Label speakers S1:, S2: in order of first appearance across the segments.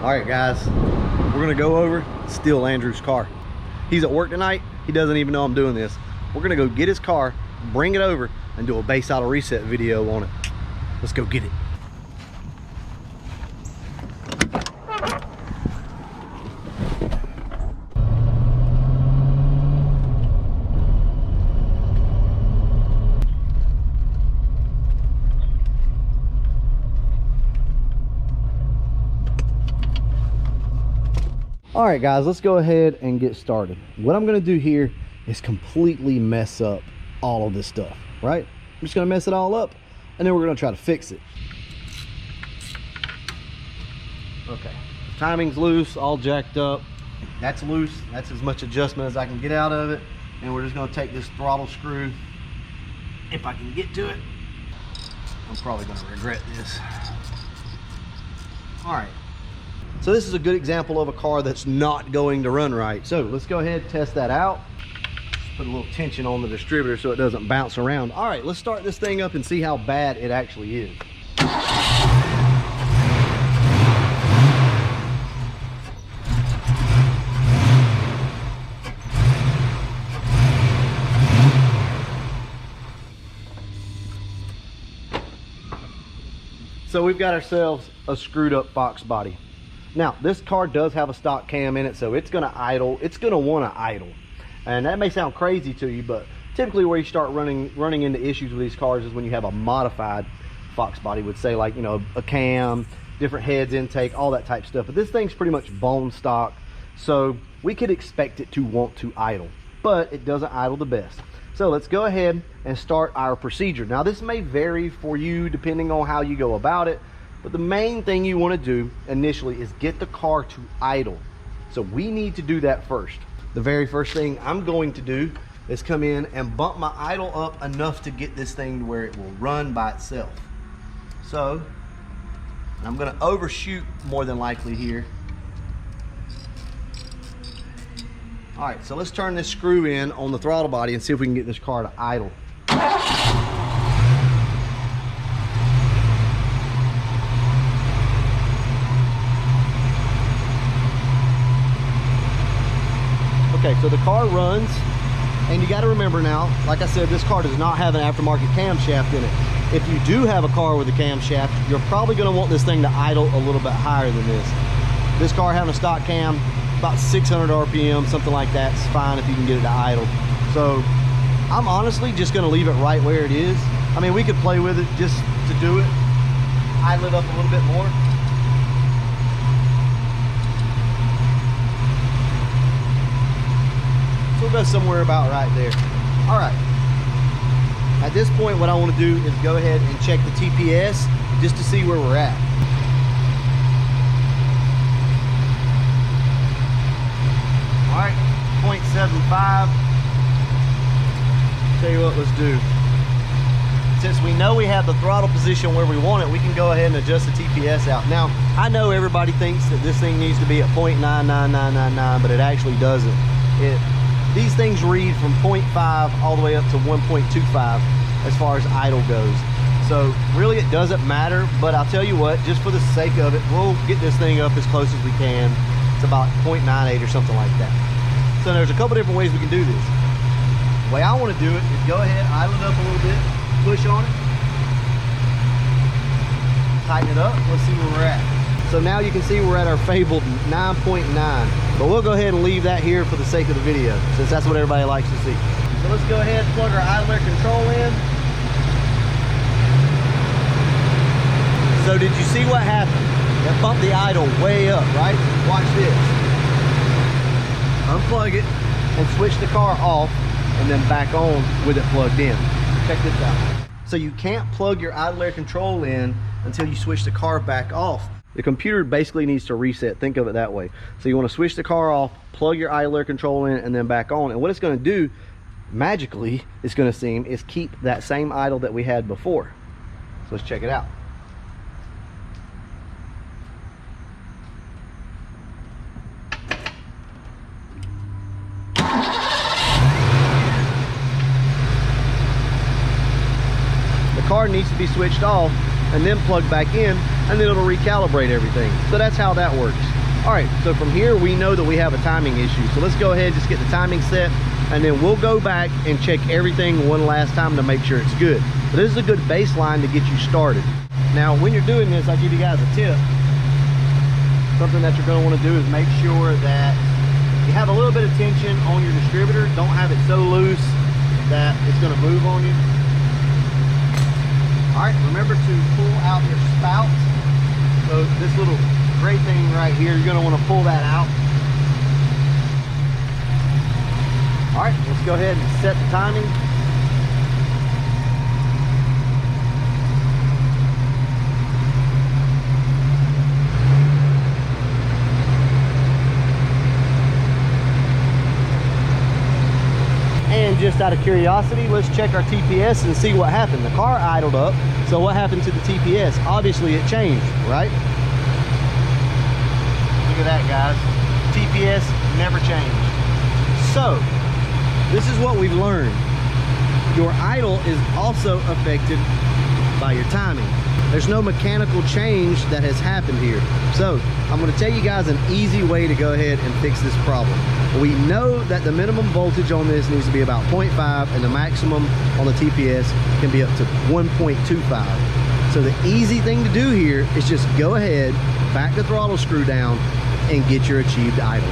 S1: All right, guys, we're gonna go over, steal Andrew's car. He's at work tonight. He doesn't even know I'm doing this. We're gonna go get his car, bring it over, and do a base auto reset video on it. Let's go get it. All right, guys, let's go ahead and get started. What I'm gonna do here is completely mess up all of this stuff, right? I'm just gonna mess it all up, and then we're gonna try to fix it. Okay, timing's loose, all jacked up. That's loose. That's as much adjustment as I can get out of it. And we're just gonna take this throttle screw, if I can get to it. I'm probably gonna regret this. All right. So this is a good example of a car that's not going to run right. So let's go ahead and test that out. Just put a little tension on the distributor so it doesn't bounce around. All right, let's start this thing up and see how bad it actually is. So we've got ourselves a screwed up Foxbody. Now, this car does have a stock cam in it, so it's gonna idle. It's gonna wanna idle. And that may sound crazy to you, but typically where you start running into issues with these cars is when you have a modified Foxbody, would say, like, you know, a cam, different heads, intake, all that type stuff. But this thing's pretty much bone stock, so we could expect it to want to idle, but it doesn't idle the best. So let's go ahead and start our procedure. Now, this may vary for you depending on how you go about it, but the main thing you want to do initially is get the car to idle. So we need to do that first. The very first thing I'm going to do is come in and bump my idle up enough to get this thing to where it will run by itself. So I'm going to overshoot more than likely here. All right, so let's turn this screw in on the throttle body and see if we can get this car to idle. Okay, so the car runs, and you got to remember now, like I said, this car does not have an aftermarket camshaft in it. If you do have a car with a camshaft, you're probably going to want this thing to idle a little bit higher than this. This car having a stock cam, about 600 RPM, something like that, is fine if you can get it to idle. So I'm honestly just going to leave it right where it is. I mean, we could play with it just to do it, idle it up a little bit more. So we'll go somewhere about right there. All right. At this point, what I want to do is go ahead and check the TPS just to see where we're at. All right, 0.75. Tell you what, let's do. Since we know we have the throttle position where we want it, we can go ahead and adjust the TPS out. Now, I know everybody thinks that this thing needs to be at 0.99999, but it actually doesn't. These things read from 0.5 all the way up to 1.25 as far as idle goes. So really it doesn't matter, but I'll tell you what, just for the sake of it, we'll get this thing up as close as we can. It's about 0.98 or something like that. So there's a couple different ways we can do this. The way I want to do it is go ahead, idle it up a little bit, push on it, tighten it up, let's see where we're at. So now you can see we're at our fabled 9.9, but we'll go ahead and leave that here for the sake of the video, since that's what everybody likes to see. So let's go ahead and plug our idle air control in. So did you see what happened? That bumped the idle way up, right? Watch this. Unplug it and switch the car off, and then back on with it plugged in. Check this out. So you can't plug your idle air control in until you switch the car back off. The computer basically needs to reset. Think of it that way. So you want to switch the car off, plug your idle air control in, and then back on. And what it's going to do, magically, it's going to seem, is keep that same idle that we had before. So let's check it out. The car needs to be switched off and then plug back in, and then it'll recalibrate everything. So that's how that works. All right, so from here we know that we have a timing issue. So let's go ahead and just get the timing set, and then we'll go back and check everything one last time to make sure it's good. But this is a good baseline to get you started. Now, when you're doing this, I'll give you guys a tip. Something that you're going to want to do is make sure that you have a little bit of tension on your distributor. Don't have it so loose that it's going to move on you. All right, remember to pull out your spout. So this little gray thing right here, you're going to want to pull that out. All right, let's go ahead and set the timing. And just out of curiosity, let's check our TPS and see what happened. The car idled up, so what happened to the TPS? Obviously it changed, right? Look at that, guys. TPS never changed. So, this is what we've learned. Your idle is also affected by your timing. There's no mechanical change that has happened here. So, I'm going to tell you guys an easy way to go ahead and fix this problem. We know that the minimum voltage on this needs to be about 0.5, and the maximum on the TPS can be up to 1.25. So the easy thing to do here is just go ahead, back the throttle screw down, and get your achieved idle.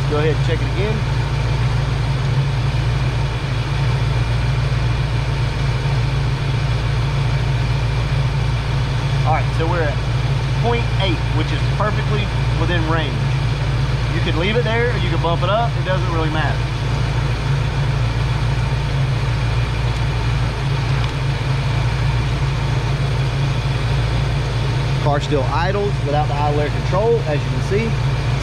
S1: Go ahead and check it again. All right, so we're at 0.8, which is perfectly within range. You could leave it there or you could bump it up. It doesn't really matter. Car still idles without the idle air control, as you can see.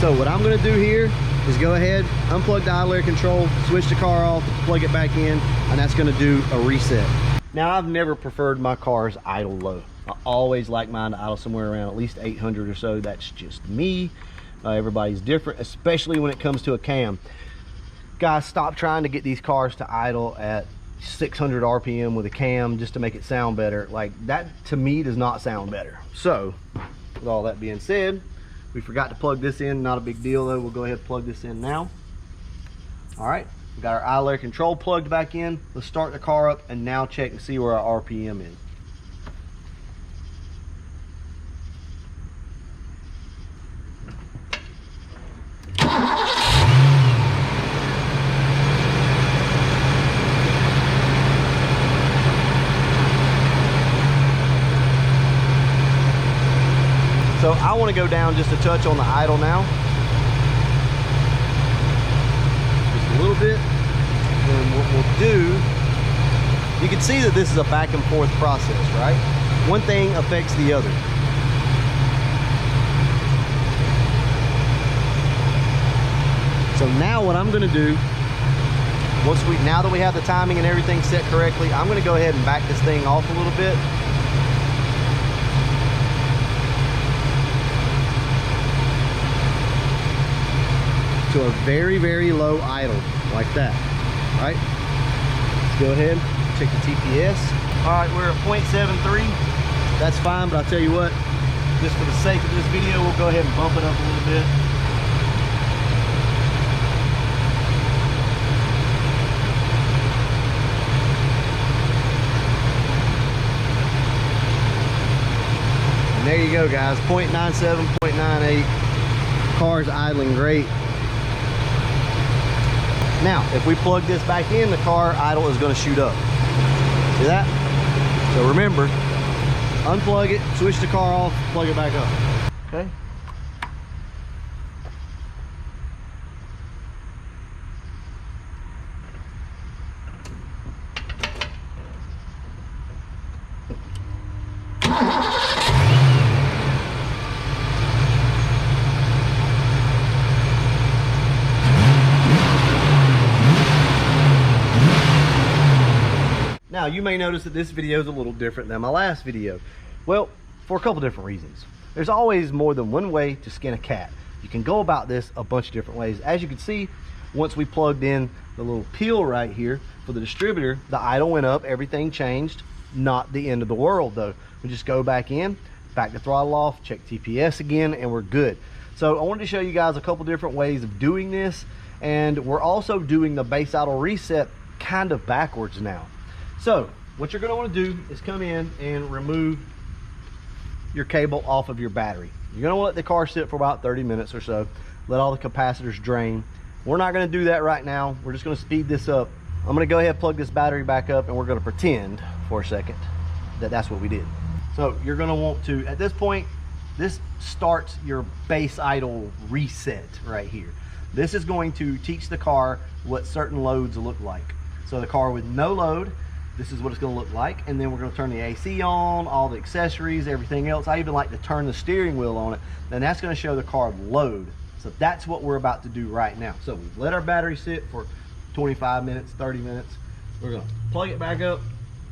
S1: So what I'm going to do here is go ahead, unplug the idle air control, switch the car off, plug it back in, and that's going to do a reset. Now, I've never preferred my cars idle low. I always like mine to idle somewhere around at least 800 or so. That's just me. Everybody's different, especially when it comes to a cam. Guys, stop trying to get these cars to idle at 600 RPM with a cam just to make it sound better. Like, that to me does not sound better. So with all that being said, we forgot to plug this in. Not a big deal though. We'll go ahead and plug this in now. All right, we got our idle air control plugged back in. Let's start the car up and now check and see where our RPM is. So I want to go down just a touch on the idle now. Just a little bit. And what we'll do, you can see that this is a back and forth process, right? One thing affects the other. So now what I'm going to do, now that we have the timing and everything set correctly, I'm going to go ahead and back this thing off a little bit. To a very, very low idle, like that. All right, let's go ahead, check the TPS. All right, we're at 0.73. That's fine, but I'll tell you what, just for the sake of this video, we'll go ahead and bump it up a little bit. And there you go, guys, 0.97, 0.98. Car's idling great. Now, if we plug this back in, the car idle is going to shoot up. See that? So remember, unplug it, switch the car off, plug it back up. Okay? Now, Now, you may notice that this video is a little different than my last video. Well, for a couple different reasons. There's always more than one way to skin a cat. You can go about this a bunch of different ways. As you can see, once we plugged in the little peel right here for the distributor, the idle went up, everything changed. Not the end of the world though. We just go back in, back the throttle off, check TPS again, and we're good. So I wanted to show you guys a couple different ways of doing this, and we're also doing the base idle reset kind of backwards now. So what you're going to want to do is come in and remove your cable off of your battery. You're going to want to let the car sit for about 30 minutes or so, let all the capacitors drain. We're not going to do that right now. We're just going to speed this up. I'm going to go ahead and plug this battery back up, and we're going to pretend for a second that that's what we did. So you're going to want to, at this point, this starts your base idle reset right here. This is going to teach the car what certain loads look like. So the car with no load, this is what it's going to look like. And then we're going to turn the AC on, all the accessories, everything else. I even like to turn the steering wheel on it. Then that's going to show the car load. So that's what we're about to do right now. So we've let our battery sit for 25 minutes, 30 minutes. We're going to plug it back up,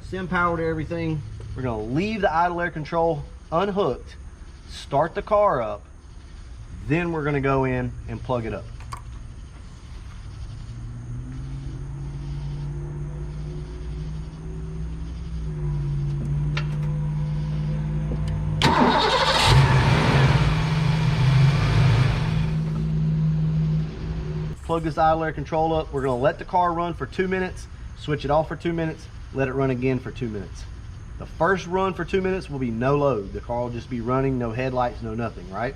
S1: send power to everything. We're going to leave the idle air control unhooked, start the car up, then we're going to go in and plug it up. Plug this idle air control up. We're going to let the car run for 2 minutes, switch it off for 2 minutes, let it run again for 2 minutes. The first run for 2 minutes will be no load. The car will just be running, no headlights, no nothing, right?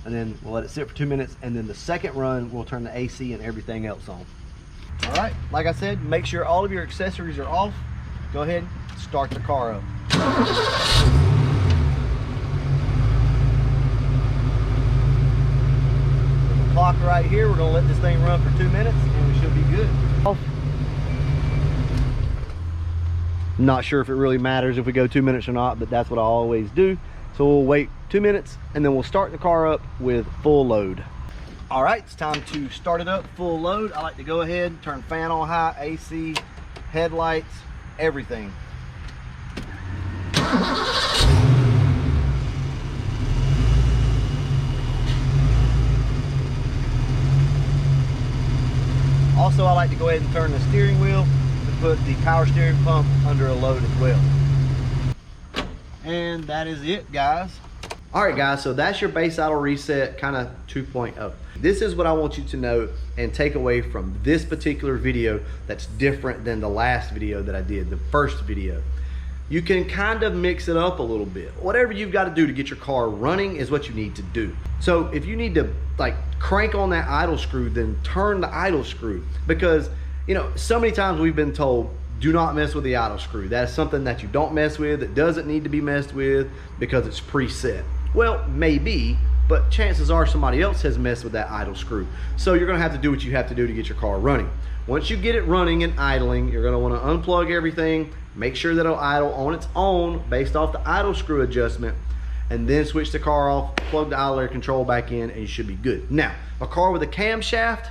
S1: And then we'll let it sit for 2 minutes, and then the second run we'll turn the AC and everything else on. All right, like I said, make sure all of your accessories are off. Go ahead, start the car up. Clock right here. We're going to let this thing run for 2 minutes and we should be good. Not sure if it really matters if we go 2 minutes or not, but that's what I always do. So we'll wait 2 minutes and then we'll start the car up with full load. All right, it's time to start it up full load. I like to go ahead, turn fan on high, AC, headlights, everything. Also, I like to go ahead and turn the steering wheel to put the power steering pump under a load as well. And that is it, guys. All right, guys, so that's your base idle reset kind of 2.0. This is what I want you to know and take away from this particular video that's different than the last video that I did, the first video. You can kind of mix it up a little bit. Whatever you've got to do to get your car running is what you need to do. So if you need to like crank on that idle screw, then turn the idle screw, because you know, so many times we've been told, do not mess with the idle screw. That's something that you don't mess with. It doesn't need to be messed with because it's preset. Well, maybe, but chances are somebody else has messed with that idle screw. So you're gonna have to do what you have to do to get your car running. Once you get it running and idling, you're gonna wanna unplug everything, make sure that it'll idle on its own based off the idle screw adjustment, and then switch the car off, plug the idle air control back in, and you should be good. Now, a car with a camshaft,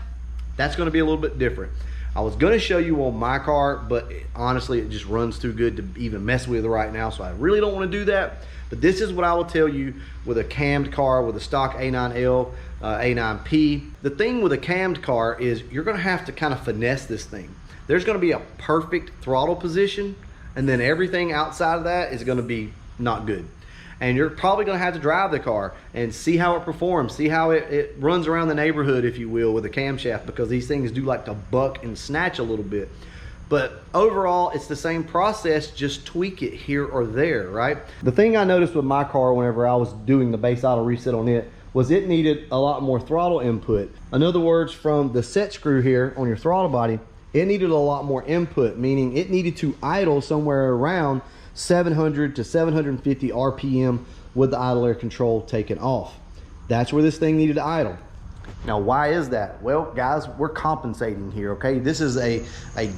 S1: that's gonna be a little bit different. I was gonna show you on my car, but honestly, it just runs too good to even mess with right now, so I really don't wanna do that. But this is what I will tell you with a cammed car, with a stock A9L, A9P. The thing with a cammed car is you're gonna have to kind of finesse this thing. There's gonna be a perfect throttle position, and then everything outside of that is gonna be not good. And you're probably gonna have to drive the car and see how it performs, see how it runs around the neighborhood, if you will, with a camshaft, because these things do like to buck and snatch a little bit. But overall, it's the same process, just tweak it here or there, right? The thing I noticed with my car whenever I was doing the base idle reset on it was it needed a lot more throttle input. In other words, from the set screw here on your throttle body, it needed a lot more input, meaning it needed to idle somewhere around 700 to 750 RPM with the idle air control taken off. That's where this thing needed to idle. Now, why is that? Well, guys, we're compensating here, okay? This is a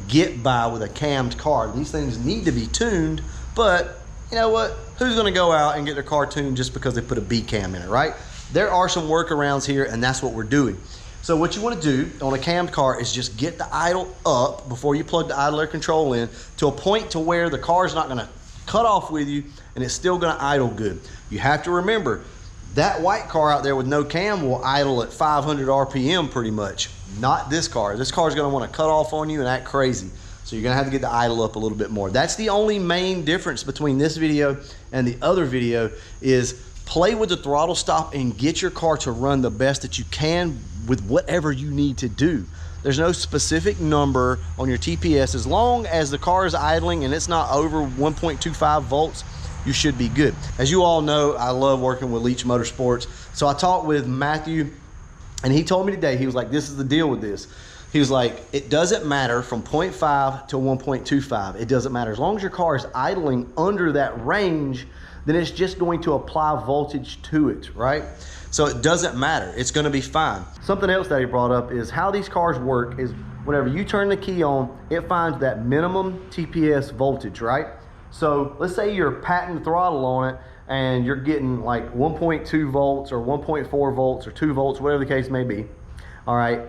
S1: get by with a cammed car. These things need to be tuned, but you know what? Who's gonna go out and get their car tuned just because they put a B cam in it, right? There are some workarounds here, and that's what we're doing. So what you want to do on a cammed car is just get the idle up before you plug the idler control in to a point to where the car is not going to cut off with you and it's still going to idle good. You have to remember that white car out there with no cam will idle at 500 RPM pretty much. Not this car. This car is going to want to cut off on you and act crazy. So you're going to have to get the idle up a little bit more. That's the only main difference between this video and the other video is play with the throttle stop and get your car to run the best that you can with whatever you need to do. There's no specific number on your TPS. As long as the car is idling and it's not over 1.25 volts, you should be good. As you all know, I love working with Leach Motorsports. So I talked with Matthew and he told me today, he was like, this is the deal with this. He was like, it doesn't matter from 0.5 to 1.25. It doesn't matter. As long as your car is idling under that range, then it's just going to apply voltage to it, right? So it doesn't matter. It's going to be fine. Something else that he brought up is how these cars work is whenever you turn the key on, it finds that minimum TPS voltage, right? So let's say you're patting the throttle on it and you're getting like 1.2 volts or 1.4 volts or 2 volts, whatever the case may be. All right.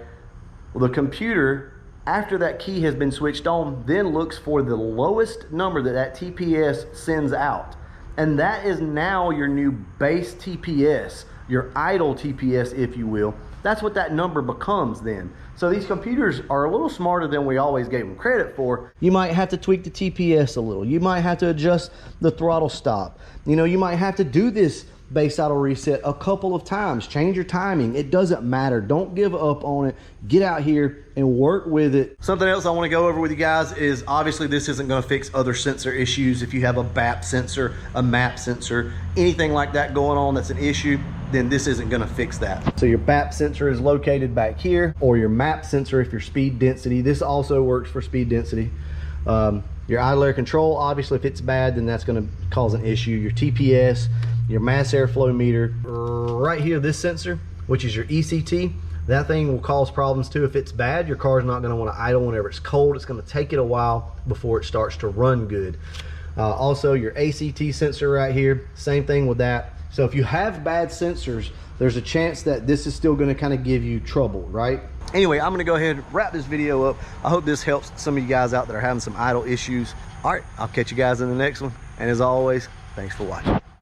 S1: Well, the computer, after that key has been switched on, then looks for the lowest number that TPS sends out. And that is now your new base TPS, your idle TPS, if you will. That's what that number becomes then. So these computers are a little smarter than we always gave them credit for. You might have to tweak the TPS a little. You might have to adjust the throttle stop. You know, you might have to do this base idle reset a couple of times. Change your timing. It doesn't matter. Don't give up on it. Get out here and work with it. Something else I want to go over with you guys is obviously this isn't going to fix other sensor issues. If you have a BAP sensor, a MAP sensor, anything like that going on that's an issue, then this isn't going to fix that. So your BAP sensor is located back here, or your MAP sensor if your speed density. This also works for speed density. Your idle air control, obviously if it's bad, then that's going to cause an issue. Your TPS, your mass airflow meter, right here, this sensor, which is your ECT, that thing will cause problems too. If it's bad, your car's not going to want to idle whenever it's cold. It's going to take it a while before it starts to run good. Also your ACT sensor right here, same thing with that. So if you have bad sensors, there's a chance that this is still going to kind of give you trouble, right? Anyway, I'm going to go ahead and wrap this video up. I hope this helps some of you guys out that are having some idle issues. All right, I'll catch you guys in the next one. And as always, thanks for watching.